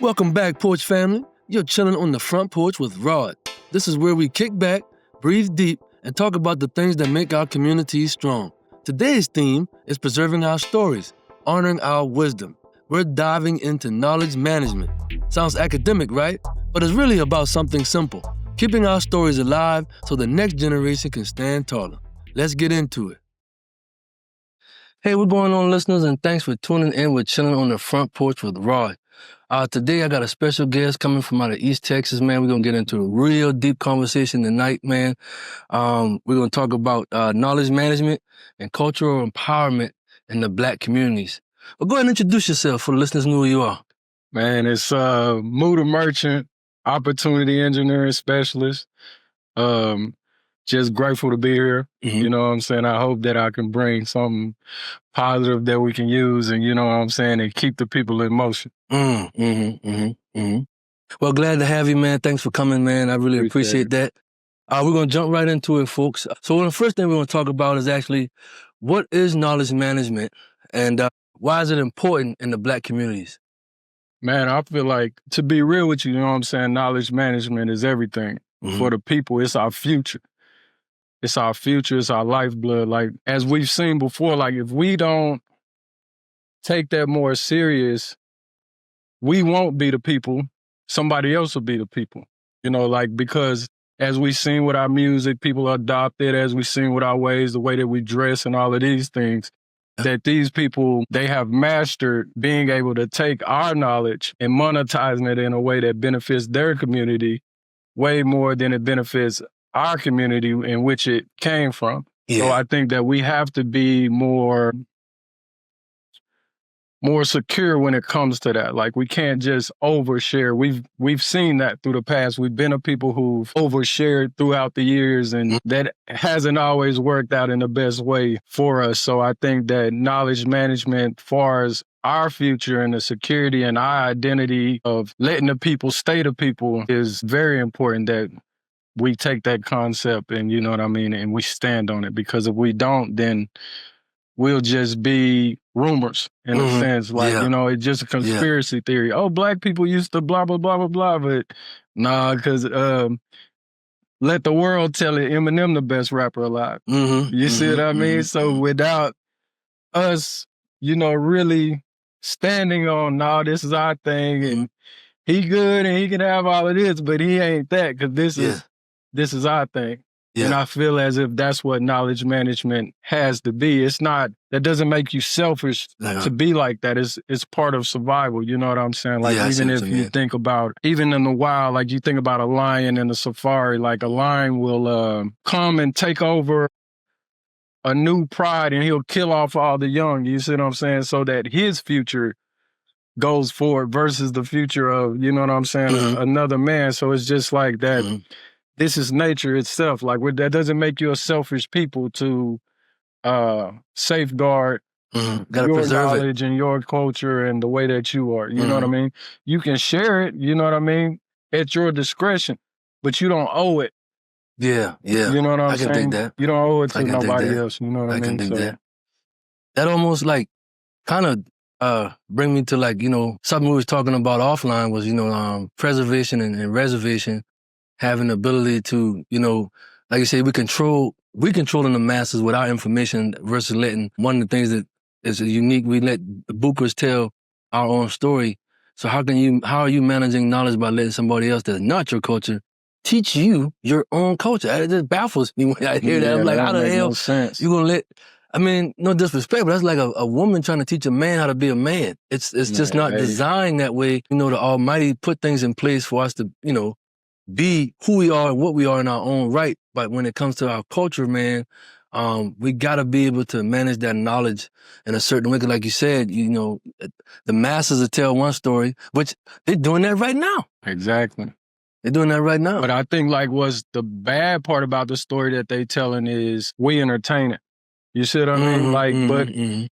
Welcome back, Porch family. You're chilling on the front porch with Rod. This is where we kick back, breathe deep, and talk about the things that make our communities strong. Today's theme is preserving our stories, honoring our wisdom. We're diving into knowledge management. Sounds academic, right? But it's really about something simple, keeping our stories alive so the next generation can stand taller. Let's get into it. Hey, what's going on, listeners, and thanks for tuning in with Chilling on the Front Porch with Rod. Today, I got a special guest coming from out of East Texas, man. We're going to get into a real deep conversation tonight, man. We're going to talk about knowledge management and cultural empowerment in the Black communities. But go ahead and introduce yourself for the listeners who know who you are. Man, it's Muda Merchant, opportunity engineering specialist. Just grateful to be here. Mm-hmm. You know what I'm saying? I hope that I can bring something positive that we can use and, you know what I'm saying, and keep the people in motion. Well, glad to have you, man. Thanks for coming, man. I really appreciate that. We're going to jump right into it, folks. So the first thing we're going to talk about is actually what is knowledge management and why is it important in the Black communities? Man, I feel like, to be real with you know what I'm saying, knowledge management is everything. Mm-hmm. For the people. It's our future. It's our future. It's our lifeblood. Like, as we've seen before, like, if we don't take that more serious, we won't be the people. Somebody else will be the people. You know, like, because as we've seen with our music, people adopt it. As we've seen with our ways, the way that we dress and all of these things, that these people, they have mastered being able to take our knowledge and monetizing it in a way that benefits their community way more than it benefits our community in which it came from. Yeah. So I think that we have to be more secure when it comes to that. Like, we can't just overshare. We've seen that through the past. We've been a people who've overshared throughout the years, and that hasn't always worked out in the best way for us. So I think that knowledge management, far as our future and the security and our identity of letting the people stay the people, is very important, that we take that concept and, you know what I mean, and we stand on it. Because if we don't, then we'll just be rumors in a sense. Like, you know, it's just a conspiracy theory. Oh, Black people used to blah, blah, blah, blah, blah. But nah, because let the world tell it, Eminem the best rapper alive. You see what I mean? So without us, you know, really standing on, nah, this is our thing, and he good and he can have all of this, but he ain't that, because this is our thing. Yeah. And I feel as if that's what knowledge management has to be. It's not, that doesn't make you selfish to be like that. It's part of survival. You know what I'm saying? Like, even if you think about, even in the wild, like you think about a lion in a safari, like a lion will come and take over a new pride and he'll kill off all the young. You see what I'm saying? So that his future goes forward versus the future of, you know what I'm saying, another man. So it's just like that. This is nature itself. Like, that doesn't make you a selfish people to safeguard your knowledge and your culture and the way that you are. You know what I mean? You can share it, you know what I mean, at your discretion, but you don't owe it. Yeah. You know what I'm saying? I can dig that. You don't owe it to nobody else. You know what I mean? I can dig that. That almost like kind of bring me to, like, you know, something we was talking about offline was, you know, preservation and reservation, having the ability to, you know, like you say, we controlling the masses with our information versus letting, one of the things that is unique, we let the bookers tell our own story. So how are you managing knowledge by letting somebody else that's not your culture teach you your own culture? It just baffles me when I hear that. I'm like, how the hell you gonna let, I mean, no disrespect, but that's like a woman trying to teach a man how to be a man. It's just not designed that way. You know, the Almighty put things in place for us to, you know, be who we are and what we are in our own right. But when it comes to our culture, man, we gotta be able to manage that knowledge in a certain way. Like you said, you know, the masses will tell one story, which they're doing that right now. Exactly. They're doing that right now. But I think, like, what's the bad part about the story that they telling is we entertain it. You see what I mean?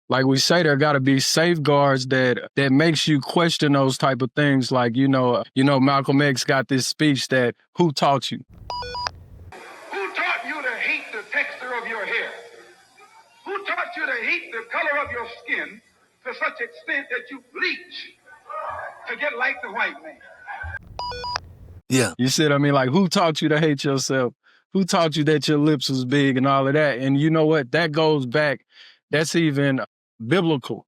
Like we say, there got to be safeguards that makes you question those type of things. Like, you know, Malcolm X got this speech that, who taught you? Who taught you to hate the texture of your hair? Who taught you to hate the color of your skin to such extent that you bleach to get like the white man. Yeah. You see what I mean? Like, who taught you to hate yourself? Who taught you that your lips was big and all of that? And you know what? That goes back. That's even biblical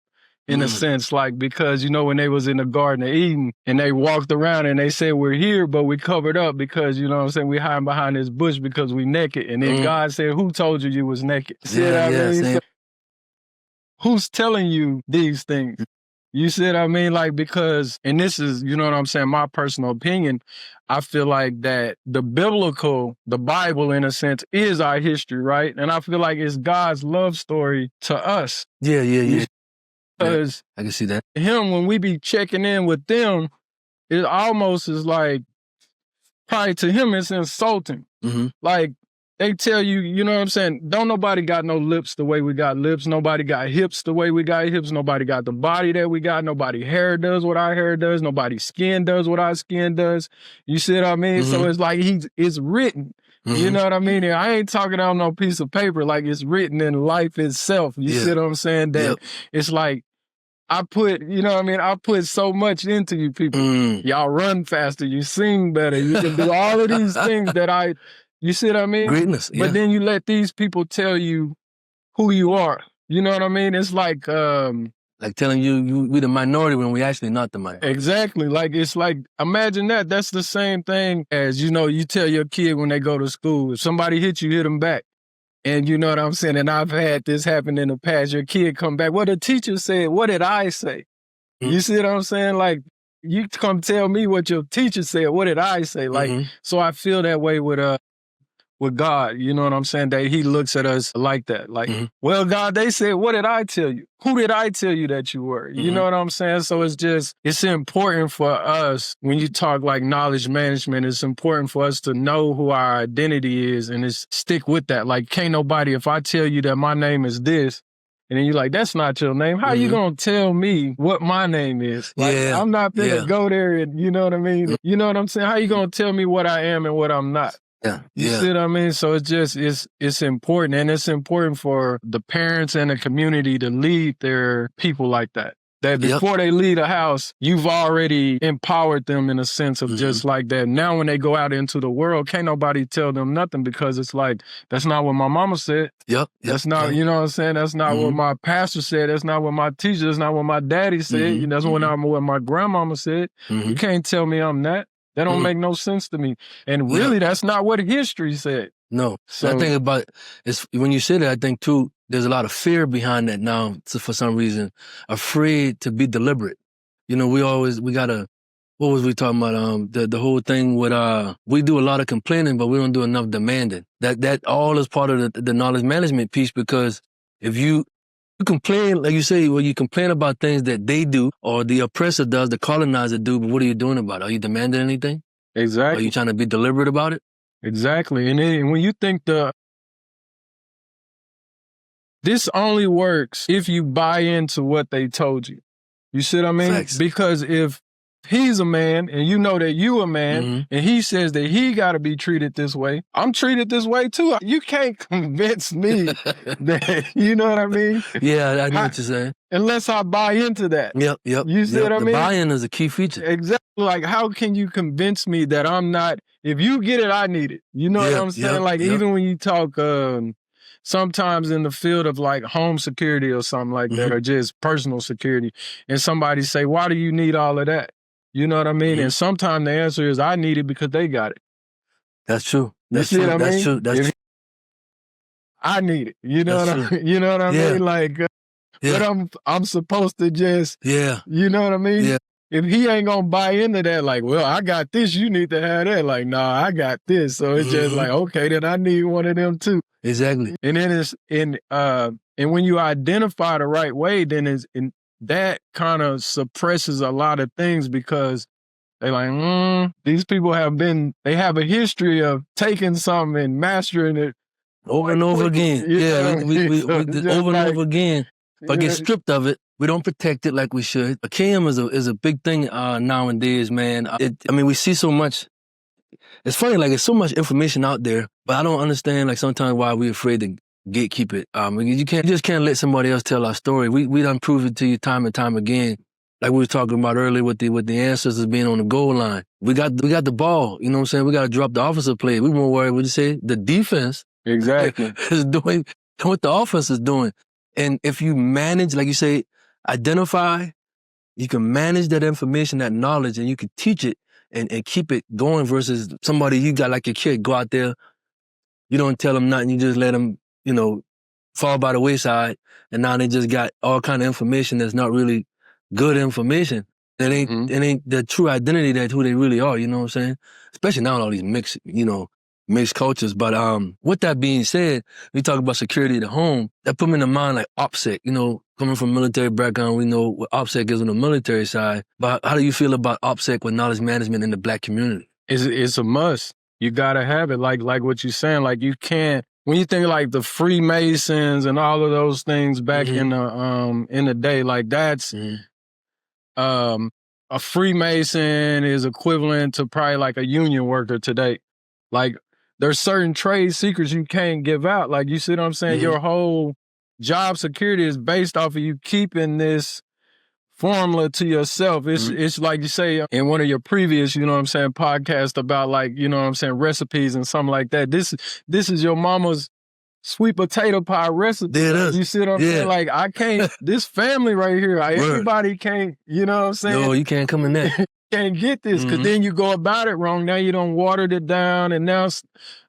in a sense, like, because, you know, when they was in the Garden of Eden and they walked around and they said, we're here, but we covered up because, you know what I'm saying, we hiding behind this bush because we naked. And then God said, who told you you was naked? See what I mean? So, who's telling you these things? You see what I mean? Like, because, and this is, you know what I'm saying, my personal opinion, I feel like that the Bible, in a sense, is our history, right? And I feel like it's God's love story to us. Yeah. Because I can see that. him, when we be checking in with them, it almost is like, probably to him, it's insulting. Like, they tell you, you know what I'm saying? Don't nobody got no lips the way we got lips. Nobody got hips the way we got hips. Nobody got the body that we got. Nobody hair does what our hair does. Nobody skin does what our skin does. You see what I mean? So it's like it's written. You know what I mean? And I ain't talking on no piece of paper. Like, it's written in life itself. You see what I'm saying? That it's like, I put, you know what I mean? I put so much into you people. Y'all run faster. You sing better. You can do all of these things that you see what I mean? Greatness, But then you let these people tell you who you are. You know what I mean? It's like... like telling you we the minority when we actually not the minority. Exactly. Like, it's like, imagine that. That's the same thing as, you know, you tell your kid when they go to school, if somebody hits you, hit them back. And you know what I'm saying? And I've had this happen in the past. Your kid come back, what the teacher said, what did I say? You see what I'm saying? Like, you come tell me what your teacher said, what did I say? Like, so I feel that way with God, you know what I'm saying? That he looks at us like that. Like, well, God, they said, what did I tell you? Who did I tell you that you were? You know what I'm saying? So it's important for us, when you talk like knowledge management, it's important for us to know who our identity is and stick with that. Like, can't nobody, if I tell you that my name is this, and then you're like, that's not your name. How you gonna tell me what my name is? Like, I'm not gonna go there and, you know what I mean? You know what I'm saying? How you gonna tell me what I am and what I'm not? You see what I mean? So it's important. And it's important for the parents and the community to lead their people like that. That before they leave the house, you've already empowered them in a sense of just like that. Now when they go out into the world, can't nobody tell them nothing, because it's like, that's not what my mama said. That's not, you know what I'm saying? That's not what my pastor said. That's not what my teacher, that's not what my daddy said. That's what my grandmama said. You can't tell me I'm that. That don't make no sense to me. And really, that's not what history said. No. So I think about it's when you say that, I think too, there's a lot of fear behind that now, for some reason, afraid to be deliberate. You know, we gotta, what was we talking about? The whole thing with, we do a lot of complaining, but we don't do enough demanding. That all is part of the knowledge management piece, because if you complain, like you say, well, you complain about things that they do or the oppressor does, the colonizer do, but what are you doing about it? Are you demanding anything? Exactly. Are you trying to be deliberate about it? Exactly. And then when you think this only works if you buy into what they told you. You see what I mean? Facts. Because if he's a man and you know that you a man and he says that he got to be treated this way, I'm treated this way too. You can't convince me that, you know what I mean? Yeah, I know what you're saying. Unless I buy into that. Yep. You see what I mean? The buy-in is a key feature. Exactly. Like, how can you convince me that I'm not, if you get it, I need it. You know what I'm saying? Even when you talk, sometimes in the field of like home security or something like that, or just personal security, and somebody say, why do you need all of that? You know what I mean? And sometimes the answer is, I need it because they got it. That's true. You see what I mean? That's true. That's true. I need it. You know what I mean? You know what I mean? Like, but I'm supposed to just, you know what I mean? Yeah. If he ain't gonna buy into that, like, well, I got this, you need to have that. Like, nah, I got this. So it's just like, okay, then I need one of them too. Exactly. And then and when you identify the right way, then that kind of suppresses a lot of things, because they like, these people they have a history of taking something and mastering it over and over again. We over and over again. But get stripped of it. We don't protect it like we should. AKM is a big thing nowadays, man. We see so much. It's funny, like, there's so much information out there, but I don't understand, like, sometimes why we're afraid to gatekeep it. You just can't let somebody else tell our story. We done proved it to you time and time again. like we were talking about earlier with the ancestors being on the goal line. We got the ball, you know what I'm saying? We got to drop the offensive play. We won't worry, what you say? The defense Exactly. is doing what the offense is doing. And if you manage, like you say, identify, you can manage that information, that knowledge, and you can teach it and keep it going versus somebody you got like your kid, go out there, you don't tell them nothing, you just let them, you know, fall by the wayside, and now they just got all kind of information that's not really good information. It ain't the true identity that who they really are, you know what I'm saying? Especially now in all these mixed cultures. But with that being said, we talk about security at the home, that put me in the mind like OPSEC, you know, coming from military background, we know what OPSEC is on the military side. But how do you feel about OPSEC with knowledge management in the Black community? It's a must. You gotta have it. Like what you're saying, like you can't, when you think like the Freemasons and all of those things back in the day, like that's a Freemason is equivalent to probably like a union worker today. Like there's certain trade secrets you can't give out. Like you see what I'm saying? Your whole job security is based off of you keeping this formula to yourself. It's like you say in one of your previous, you know what I'm saying, podcast about like, you know what I'm saying, recipes and something like that. This is your mama's sweet potato pie recipe. There it is. You see what I'm saying? Like I can't, this family right here, everybody can't, you know what I'm saying? No, you can't come in there. Can't get this because then you go about it wrong. Now you don't watered it down, and now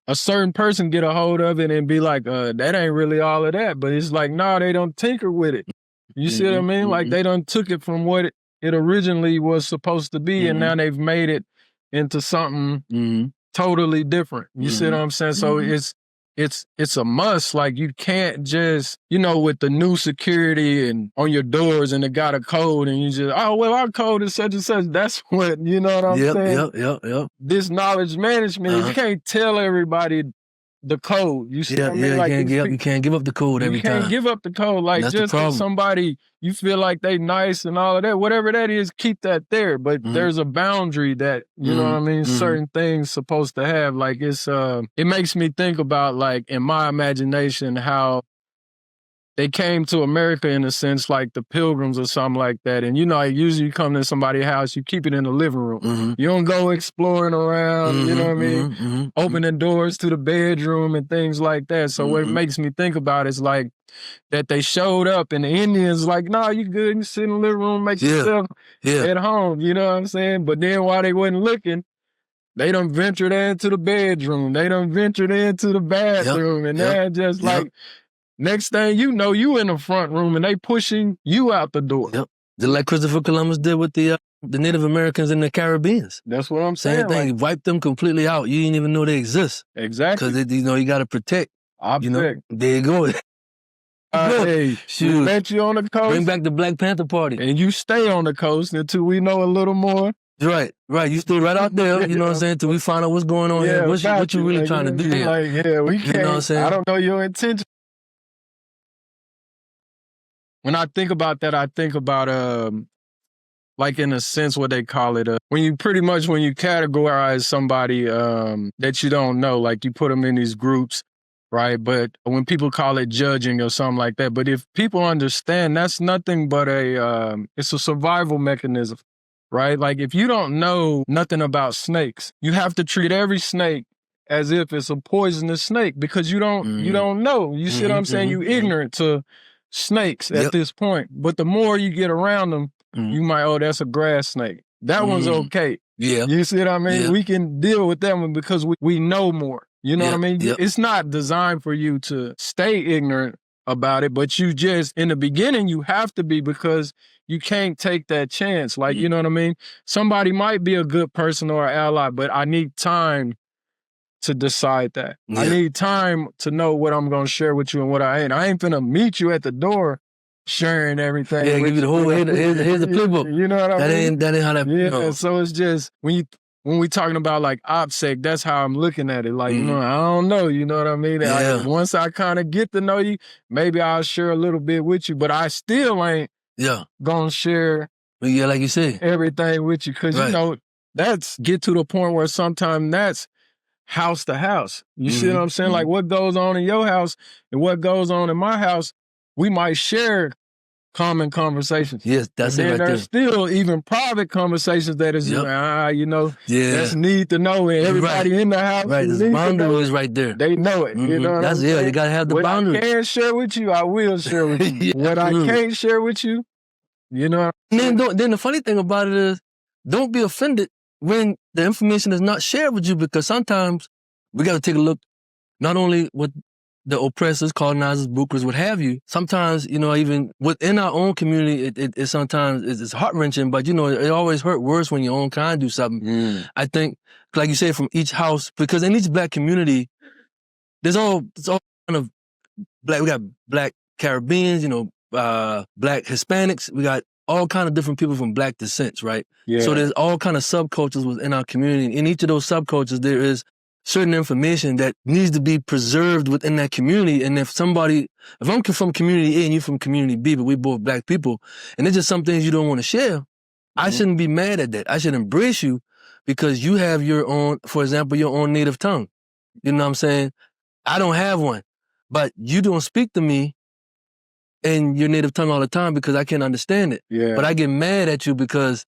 a certain person get a hold of it and be like, that ain't really all of that. But it's like, no, they don't tinker with it. You see what I mean? Like they done took it from what it originally was supposed to be, and now they've made it into something totally different. You see what I'm saying? So it's a must. Like you can't just, you know, with the new security and on your doors and it got a code and you just, oh, well, our code is such and such. That's what, you know what I'm saying? Yep. This knowledge management, you can't tell everybody the code. You see what I mean? Like you can't give up the code every time. You can't give up the code. Like that's just if somebody, you feel like they nice and all of that, whatever that is, keep that there. But there's a boundary that, you know what I mean, certain things supposed to have. Like it makes me think about like in my imagination how they came to America in a sense like the Pilgrims or something like that. And you know, usually you come to somebody's house, you keep it in the living room. You don't go exploring around, you know what I mean? Opening doors to the bedroom and things like that. So what it makes me think about is like that they showed up and the Indians like, nah, you good, you sit in the living room, make yourself at home, you know what I'm saying? But then while they wasn't looking, they done ventured into the bedroom. They done ventured into the bathroom. And they're just like, next thing you know, you in the front room and they pushing you out the door. Just like Christopher Columbus did with the Native Americans in the Caribbean. That's what I'm saying. Same thing, like, wipe them completely out. You didn't even know they exist. Exactly. Because, you know, you got to protect. You know, there you go. Hey, we met you on the coast. Bring back the Black Panther Party. And you stay on the coast until we know a little more. Right. You stay right out there, you know what I'm saying, until we find out what's going on here. What you really trying to do here? Like, we can't. You know what I'm saying? I don't know your intention. When I think about that, I think about, like in a sense, what they call it, when you categorize somebody that you don't know, like you put them in these groups, right? But when people call it judging or something like that, but if people understand, that's nothing but it's a survival mechanism, right? Like if you don't know nothing about snakes, you have to treat every snake as if it's a poisonous snake because you don't know. You see what I'm saying? You ignorant to snakes at this point. But the more you get around them, you might, that's a grass snake. That one's okay. Yeah. You see what I mean? Yeah. We can deal with that one because we know more. You know what I mean? It's not designed for you to stay ignorant about it, but you just, in the beginning, you have to be because you can't take that chance. Like, you know what I mean? Somebody might be a good person or an ally, but I need time to decide that. I need time to know what I'm going to share with you and what I ain't. I ain't finna meet you at the door sharing everything. Yeah, give you the whole, here's the playbook. You know what I mean? That ain't how that, you know. So it's just, when we talking about like OPSEC, that's how I'm looking at it. Like, you know, I don't know, you know what I mean? Like, once I kind of get to know you, maybe I'll share a little bit with you, but I still ain't gonna share like you say, everything with you. Cause you know, that's get to the point where sometimes that's house to house. You see what I'm saying? Like what goes on in your house and what goes on in my house, we might share common conversations. Yes, that's it right there. There's still even private conversations that is, that's need to know, and everybody in the house. Right, there's boundaries right there. They know it. You know what I'm saying? You gotta have the boundaries. What I can share with you, I will share with you. What I can't share with you, you know. And then the funny thing about it is, don't be offended when the information is not shared with you, because sometimes we got to take a look, not only with the oppressors, colonizers, bookers, what have you. Sometimes, even within our own community, it sometimes it's heart-wrenching, but, it always hurt worse when your own kind do something. I think, like you say, from each house, because in each Black community, it's all kind of Black. We got Black Caribbeans, Black Hispanics. We got all kind of different people from Black descents, right? Yeah. So there's all kind of subcultures within our community. In each of those subcultures, there is certain information that needs to be preserved within that community. And if I'm from community A and you're from community B, but we both Black people, and there's just some things you don't want to share, I shouldn't be mad at that. I should embrace you because you have your own, for example, your own native tongue. You know what I'm saying? I don't have one, but you don't speak to me in your native tongue all the time because I can't understand it. Yeah. But I get mad at you because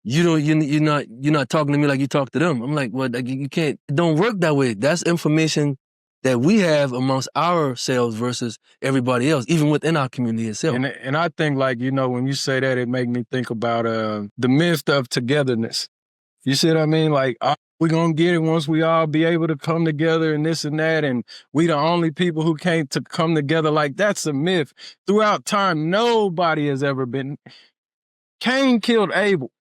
you're not talking to me like you talk to them. I'm like, well, you can't. It don't work that way. That's information that we have amongst ourselves versus everybody else, even within our community itself. And I think, like, when you say that, it make me think about the myth of togetherness. You see what I mean? Like, we're going to get it once we all be able to come together and this and that, and we the only people who came to come together. Like, that's a myth. Throughout time, nobody has ever been. Cain killed Abel.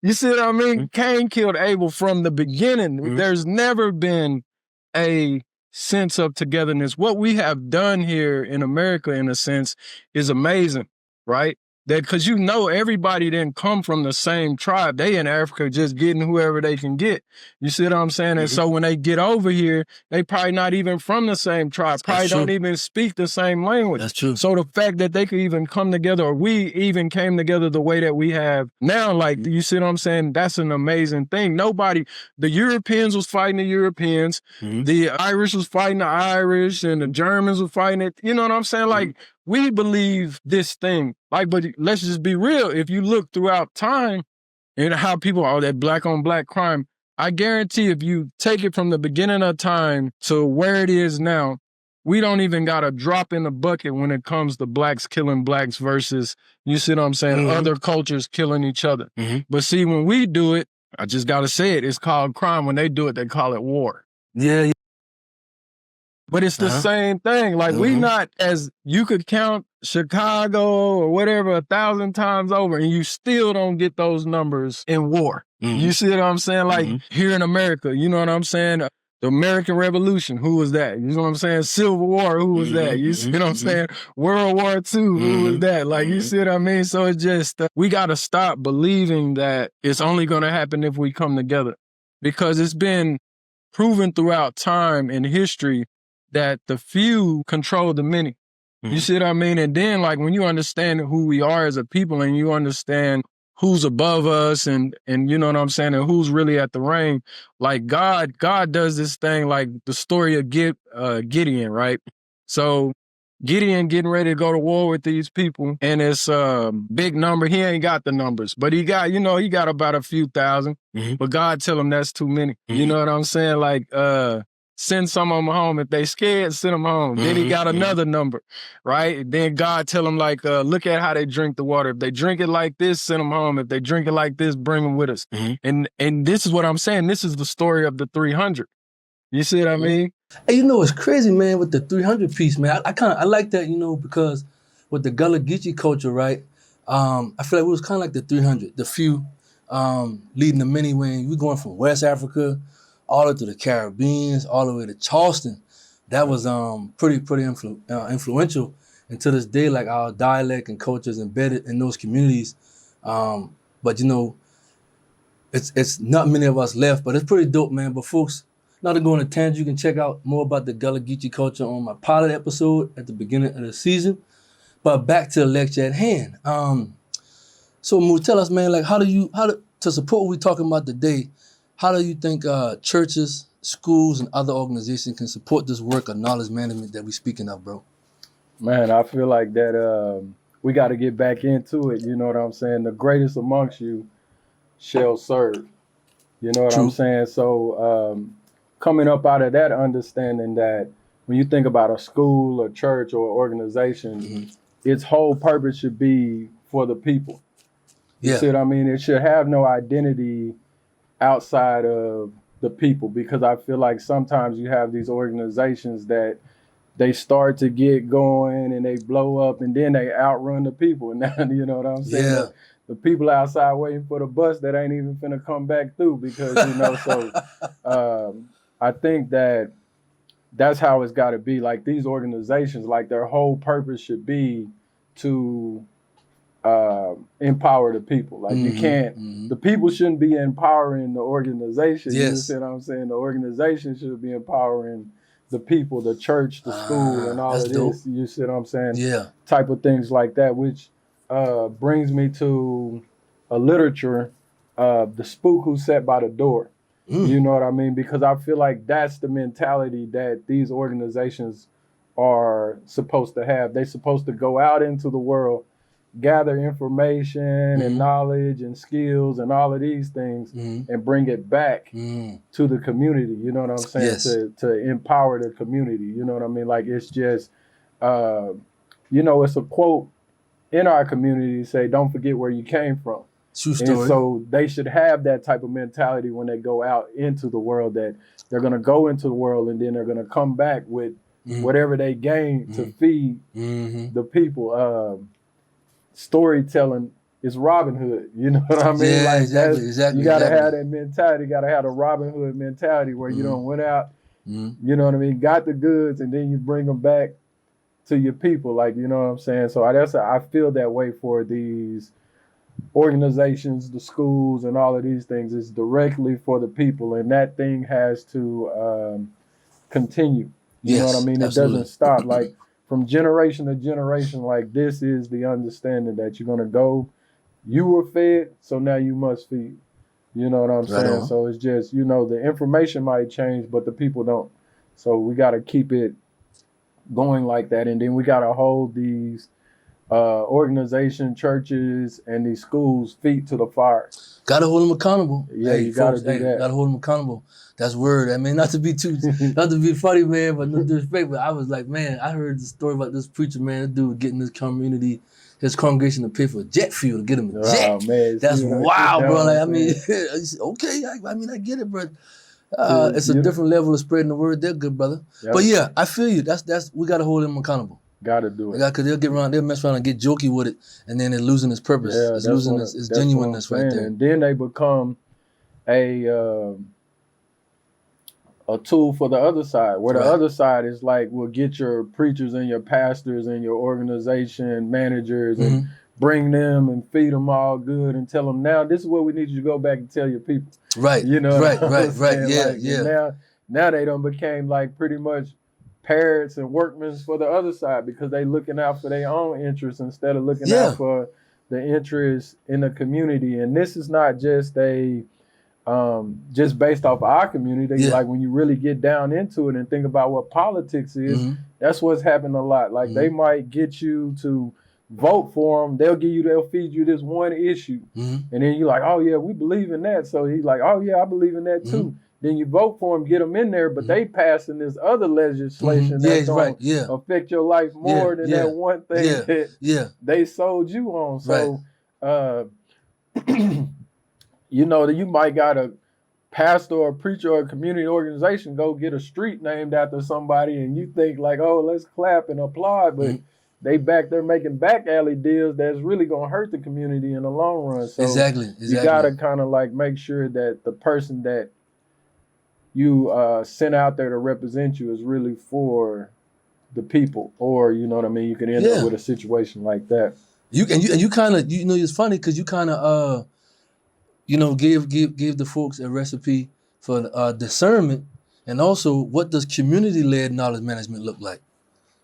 You see what I mean? Mm-hmm. Cain killed Abel from the beginning. Mm-hmm. There's never been a sense of togetherness. What we have done here in America, in a sense, is amazing, right? That because everybody didn't come from the same tribe. They in Africa just getting whoever they can get. You see what I'm saying? Mm-hmm. And so when they get over here, they probably not even from the same tribe. Probably don't even speak the same language. That's true. So the fact that they could even come together, or we even came together the way that we have now, like, you see what I'm saying? That's an amazing thing. The Europeans was fighting the Europeans. Mm-hmm. The Irish was fighting the Irish, and the Germans was fighting it. You know what I'm saying? Like, we believe this thing. Like, but let's just be real. If you look throughout time and how people are that Black on Black crime, I guarantee if you take it from the beginning of time to where it is now, we don't even got a drop in the bucket when it comes to Blacks killing Blacks versus, you see what I'm saying, other cultures killing each other. Mm-hmm. But see, when we do it, I just got to say it, it's called crime. When they do it, they call it war. Yeah. But it's the same thing. Like, we not, as you could count Chicago or whatever 1,000 times over, and you still don't get those numbers in war. Mm-hmm. You see what I'm saying? Like, here in America, you know what I'm saying? The American Revolution, who was that? You know what I'm saying? Civil War, who was that? You see what I'm saying? World War II, who was that? Like, you see what I mean? So it's just, we got to stop believing that it's only going to happen if we come together. Because it's been proven throughout time and history that the few control the many. Mm-hmm. You see what I mean? And then, like, when you understand who we are as a people, and you understand who's above us, and you know what I'm saying, and who's really at the reign, like, God does this thing, like the story of Gideon, right? So Gideon getting ready to go to war with these people, and it's a big number. He ain't got the numbers, but he got about a few thousand. Mm-hmm. But God tell him that's too many. Mm-hmm. You know what I'm saying? Like, send some of them home. If they scared, send them home. Then he got another number, right? Then God tell them, like, look at how they drink the water. If they drink it like this, send them home. If they drink it like this, bring them with us. Mm-hmm. And this is what I'm saying. This is the story of the 300. You see what I mean? Hey, it's crazy, man, with the 300 piece, man. I like that, because with the Gullah Geechee culture, right? I feel like it was kind of like the 300, the few leading the many. When we going from West Africa all the way to the Caribbeans, all the way to Charleston. That was pretty influential. And to this day, like, our dialect and culture is embedded in those communities. But it's not many of us left, but it's pretty dope, man. But folks, not to go on a tangent, you can check out more about the Gullah Geechee culture on my pilot episode at the beginning of the season. But back to the lecture at hand. So Moo, tell us, man, like, to support what we're talking about today, how do you think churches, schools, and other organizations can support this work of knowledge management that we're speaking of, bro? Man, I feel like that we got to get back into it. You know what I'm saying? The greatest amongst you shall serve. You know what True. I'm saying? So coming up out of that understanding that when you think about a school, a church, or organization, its whole purpose should be for the people. You see what I mean? It should have no identity outside of the people, because I feel like sometimes you have these organizations that they start to get going and they blow up and then they outrun the people. And now, you know what I'm saying? Yeah. The people outside waiting for the bus that ain't even finna come back through because, you know, so I think that that's how it's got to be. Like these organizations, like their whole purpose should be to empower the people. Like you can't, the people shouldn't be empowering the organization. Yes. You see what I'm saying? The organization should be empowering the people, the church, the school, and all of this. Dope. You see what I'm saying? Yeah. Type of things like that, which brings me to a literature, the spook who sat by the door. You know what I mean? Because I feel like that's the mentality that these organizations are supposed to have. They're supposed to go out into the world, gather information and knowledge and skills and all of these things and bring it back to the community. You know what I'm saying? Yes. To empower the community. You know what I mean? Like it's just, you know, it's a quote in our community say, don't forget where you came from. True story. And so they should have that type of mentality when they go out into the world, that they're going to go into the world and then they're going to come back with whatever they gain to feed the people. Storytelling is Robin Hood. You know what I mean? Yeah, like exactly. You got to have that mentality. You got to have the Robin Hood mentality where you don't went out, you know what I mean, got the goods, and then you bring them back to your people. Like, you know what I'm saying? So I feel that way for these organizations, the schools, and all of these things. Is directly for the people, and that thing has to continue. You know what I mean? Absolutely. It doesn't stop. Like from generation to generation, like this is the understanding that you're gonna go. You were fed, so now you must feed. You know what I'm saying? So it's just, you know, the information might change, but the people don't. So we got to keep it going like that, and then we got to hold these organization, churches, and these schools feet to the fire. Got to hold them accountable. Yeah, you got to do that. Got to hold them accountable. That's word. I mean, not to be funny, man, but no disrespect. But I was like, man, I heard the story about this preacher, man. This dude getting his community, his congregation to pay for a jet fuel to get him a jet. Oh, man, that's wild, bro. Like, I mean, okay, I mean, I get it, but it's a different level of spreading the word. They're good, brother. Yep. But yeah, I feel you. That's we got to hold them accountable. Got to do it. Because they'll mess around and get jokey with it, and then they're losing its purpose. Yeah, it's losing its genuineness right there. And then they become a tool for the other side, where the other side is like, we'll get your preachers and your pastors and your organization managers and bring them and feed them all good and tell them, now this is what we need you to go back and tell your people. Right. You know. Right. Yeah. Like, yeah. Now they done became like pretty much parrots and workmen for the other side, because they looking out for their own interests instead of looking out for the interests in the community. And this is not just just based off of our community. Like when you really get down into it and think about what politics is, that's what's happened a lot. Like they might get you to vote for them. They'll feed you this one issue. And then you're like, oh yeah, we believe in that. So he's like, oh yeah, I believe in that too. Then you vote for them, get them in there, but they passing this other legislation that's going to affect your life more than that one thing that they sold you on. So, you know, you might got a pastor or a preacher or a community organization go get a street named after somebody, and you think like, oh, let's clap and applaud, but they're making back alley deals that's really going to hurt the community in the long run. So exactly. You got to kind of like make sure that the person that you sent out there to represent you is really for the people, or you know what I mean. You can end up with a situation like that. You kind of, you know, it's funny because you kind of you know, give the folks a recipe for discernment, and also what does community-led knowledge management look like?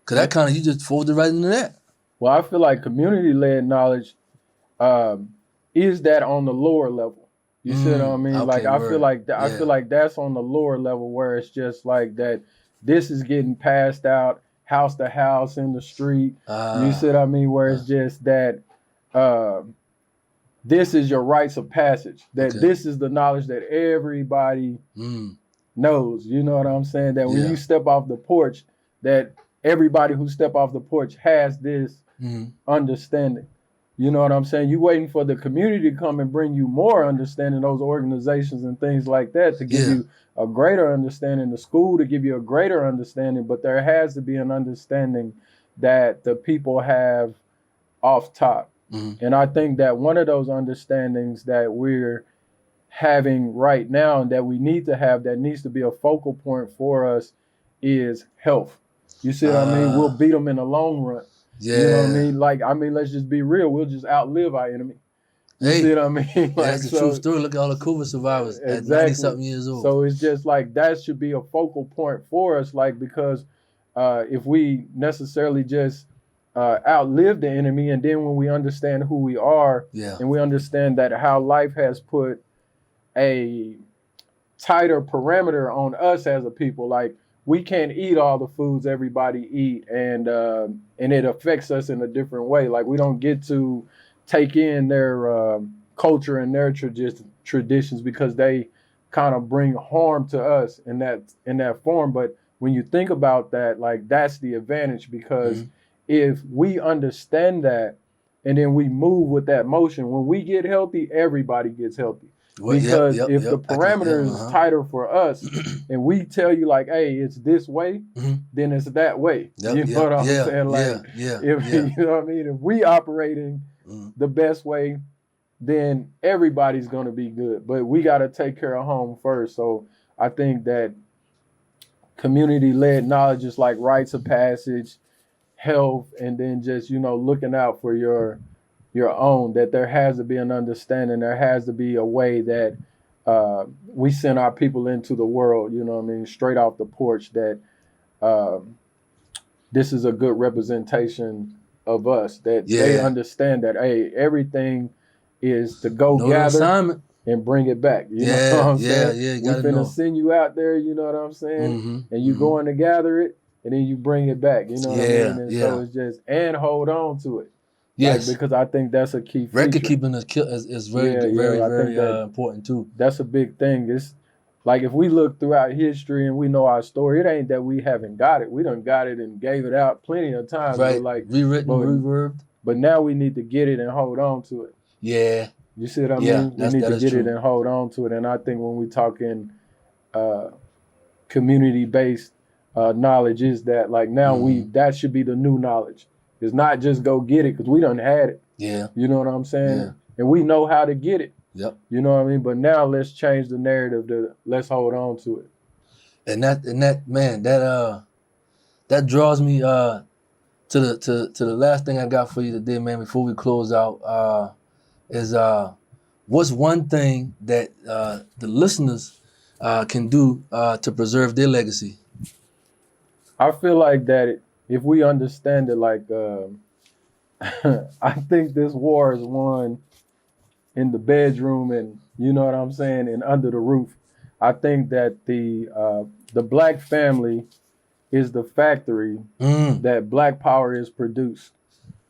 Because that kind of, you just folded right into that. Well, I feel like community-led knowledge is that on the lower level. You see what I mean? Okay, like I feel like that's on the lower level, where it's just like that. This is getting passed out, house to house in the street. You see what I mean? Where it's just that this is your rites of passage. That this is the knowledge that everybody knows. You know what I'm saying? That when you step off the porch, that everybody who step off the porch has this understanding. You know what I'm saying? You waiting for the community to come and bring you more understanding, those organizations and things like that, to give you a greater understanding, the school to give you a greater understanding, but there has to be an understanding that the people have off top. And I think that one of those understandings that we're having right now and that we need to have, that needs to be a focal point for us, is health. You see what I mean? We'll beat them in the long run. You know what I mean? Like, I mean, let's just be real. We'll just outlive our enemy. You see what I mean? Like, that's the true story. Look at all the COVID survivors at 90-something years old. So it's just like, that should be a focal point for us, like, because if we necessarily just outlive the enemy, and then when we understand who we are, and we understand that how life has put a tighter parameter on us as a people, like, we can't eat all the foods everybody eat, and it affects us in a different way. Like, we don't get to take in their culture and their traditions because they kind of bring harm to us in that form. But when you think about that, like, that's the advantage, because if we understand that and then we move with that motion, when we get healthy, everybody gets healthy. Because if the parameter is tighter for us and we tell you, like, hey, it's this way, then it's that way. You know what I'm saying? Like, if you know what I mean? If we operating the best way, then everybody's going to be good. But we got to take care of home first. So I think that community-led knowledge is like rites of passage, health, and then just, you know, looking out for your own, that there has to be an understanding. There has to be a way that we send our people into the world, you know what I mean, straight off the porch, that this is a good representation of us, that they understand that, hey, everything is to go gather and bring it back. You know what I'm saying? We're finna send you out there, you know what I'm saying? And you going to gather it, and then you bring it back, you know what I mean? And so it's just, and hold on to it. Yes, like, because I think that's a key feature. Record keeping is very important too. That's a big thing. It's like, if we look throughout history and we know our story, it ain't that we haven't got it. We done got it and gave it out plenty of times. Right, but like rewritten, reverbed. But now we need to get it and hold on to it. Yeah. You see what I mean? We need to get it and hold on to it. And I think when we talking community-based knowledge, is that, like, now that should be the new knowledge. It's not just go get it, because we done had it. Yeah. You know what I'm saying? Yeah. And we know how to get it. Yep. You know what I mean? But now let's change the narrative to let's hold on to it. And that man, that draws me to the last thing I got for you today, man, before we close out, is what's one thing that the listeners can do to preserve their legacy? I feel like that if we understand it, like, I think this war is won in the bedroom, and, you know what I'm saying, and under the roof. I think that the Black family is the factory that Black power is produced.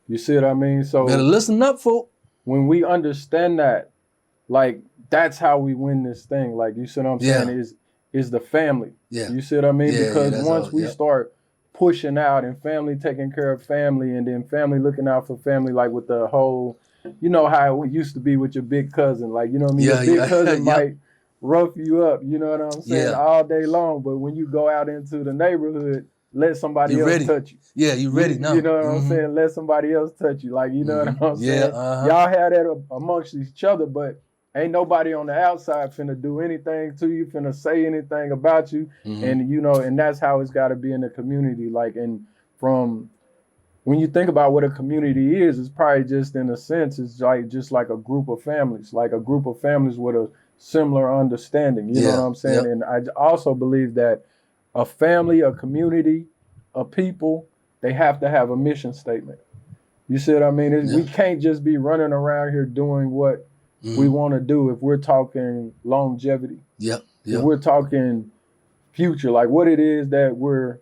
You see what I mean? So better listen up, folk. When we understand that, like, that's how we win this thing. Like, you see what I'm saying? Is the family. Yeah. You see what I mean? Because once we start pushing out, and family taking care of family, and then family looking out for family, like with the whole, you know how it used to be with your big cousin, like, you know what I mean? Your big cousin might rough you up, you know what I'm saying, all day long, but when you go out into the neighborhood, let somebody else touch you. Yeah, you ready now. You know what I'm saying? Let somebody else touch you, like, you know what I'm saying? Y'all have that amongst each other, but ain't nobody on the outside finna do anything to you, finna say anything about you. And, you know, and that's how it's got to be in the community. Like, and from when you think about what a community is, it's probably just, in a sense, it's like just like a group of families, with a similar understanding. You know what I'm saying? And I also believe that a family, a community, a people, they have to have a mission statement. You see what I mean? We can't just be running around here doing what we want to do if we're talking longevity. If we're talking future, like what it is that we're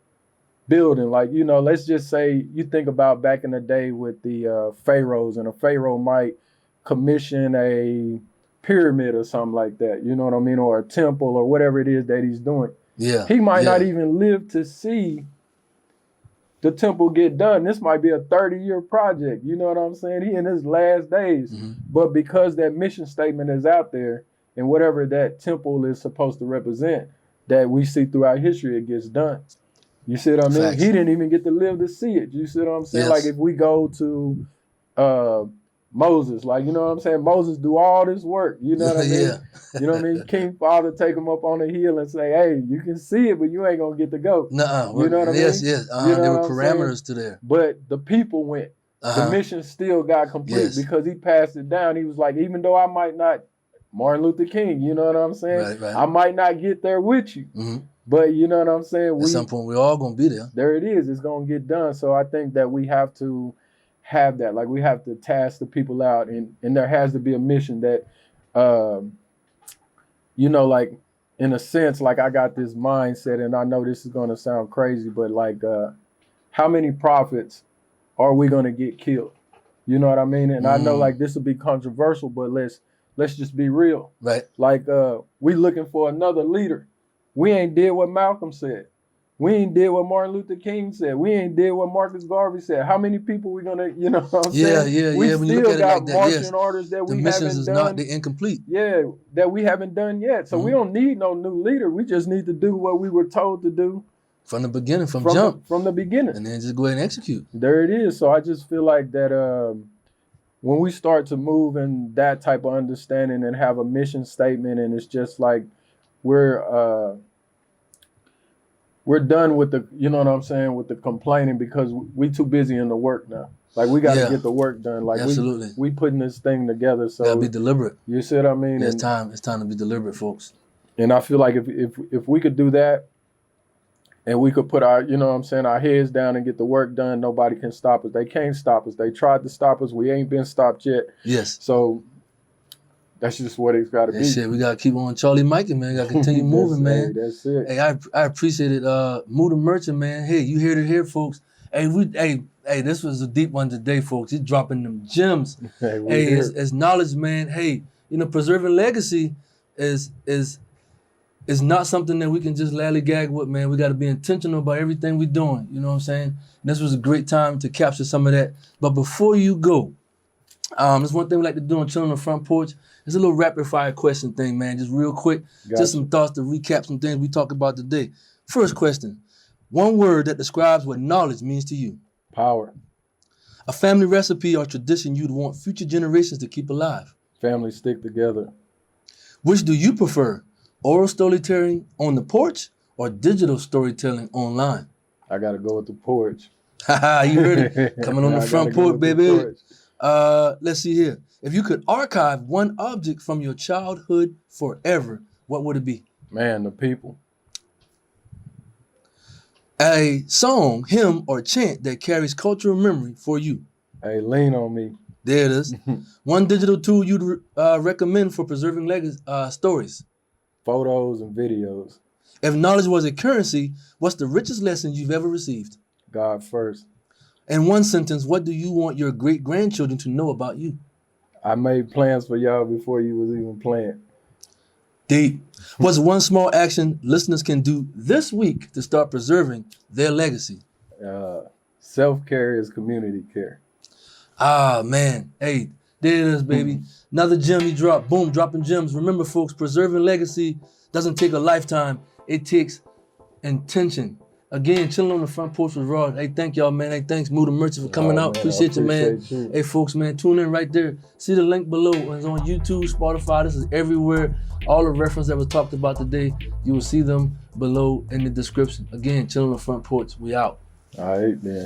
building. Like, you know, let's just say you think about back in the day with the pharaohs, and a pharaoh might commission a pyramid or something like that, you know what I mean, or a temple or whatever it is that he's doing. Yeah. He might not even live to see the temple get done. This might be a 30-year project, you know what I'm saying? He in his last days. But because that mission statement is out there, and whatever that temple is supposed to represent, that we see throughout history, it gets done. You see what I mean? Facts. He didn't even get to live to see it. You see what I'm saying? Like if we go to Moses, like, you know what I'm saying? Moses do all this work, you know what I mean? You know what I mean? King Father take him up on the hill and say, hey, you can see it, but you ain't gonna get to go. Nuh-uh. You know what I mean? Yes. You know There were what I'm parameters saying? to there. But the people went. The mission still got complete because he passed it down. He was like, even though I might not, Martin Luther King, you know what I'm saying? Right. I might not get there with you. But you know what I'm saying? At some point, we're all gonna be there. There it is. It's gonna get done. So I think that we have to have that. Like we have to task the people out, and there has to be a mission that, you know, like in a sense, like I got this mindset, and I know this is gonna sound crazy, but like, how many prophets are we gonna get killed? You know what I mean? And I know like this will be controversial, but let's just be real. Right. Like we looking for another leader. We ain't did what Malcolm said. We ain't did what Martin Luther King said. We ain't did what Marcus Garvey said. How many people we gonna, you know what I'm saying? We When you still look at it got like that, marching orders that the we missions haven't is done. not the incomplete. Yeah, that we haven't done yet. So we don't need no new leader. We just need to do what we were told to do from the beginning, from jump, from the beginning, and then just go ahead and execute. There it is. So I just feel like that when we start to move in that type of understanding and have a mission statement, and it's just like we're done with the, you know what I'm saying, with the complaining, because we too busy in the work now. Like we got to get the work done. Like absolutely, we putting this thing together. So gotta be deliberate. You see what I mean? It's time to be deliberate, folks. And I feel like if we could do that, and we could put our, you know what I'm saying, our heads down and get the work done, nobody can stop us. They can't stop us. They tried to stop us. We ain't been stopped yet. Yes. So that's just what it's got to be. Shit, we got to keep on Charlie Mikey, man. Got to continue moving, man. Hey, that's it. Hey, I appreciate it. Muda Merchant, man. Hey, you heard it here, folks. Hey, this was a deep one today, folks. He's dropping them gems. Hey, it's knowledge, man. Hey, you know, preserving legacy is not something that we can just lallygag with, man. We got to be intentional about everything we're doing. You know what I'm saying? And this was a great time to capture some of that. But before you go, there's one thing we like to do on Chilling on the Front Porch. It's a little rapid fire question thing, man. Just real quick. Just some thoughts to recap some things we talked about today. First question. One word that describes what knowledge means to you. Power. A family recipe or tradition you'd want future generations to keep alive. Family stick together. Which do you prefer? Oral storytelling on the porch or digital storytelling online? I got to go with the porch. Haha, you heard it. Coming on the front porch, baby. Let's see here. If you could archive one object from your childhood forever, what would it be? Man, the people. A song, hymn, or chant that carries cultural memory for you. Hey, lean on me. There it is. One digital tool you'd recommend for preserving stories. Photos and videos. If knowledge was a currency, what's the richest lesson you've ever received? God first. In one sentence, what do you want your great-grandchildren to know about you? I made plans for y'all before you was even playing. Deep. What's one small action listeners can do this week to start preserving their legacy? Self-care is community care. Ah, man. Hey, there it is, baby. Another gem you drop. Boom, dropping gems. Remember, folks, preserving legacy doesn't take a lifetime. It takes intention. Again, Chilling on the Front Porch with Rod. Hey, thank y'all, man. Hey, thanks, Muda Merchant, for coming out. Man, appreciate you, man. You. Hey, folks, man, tune in right there. See the link below. It's on YouTube, Spotify. This is everywhere. All the reference that was talked about today, you will see them below in the description. Again, Chilling on the Front Porch. We out. All right, man.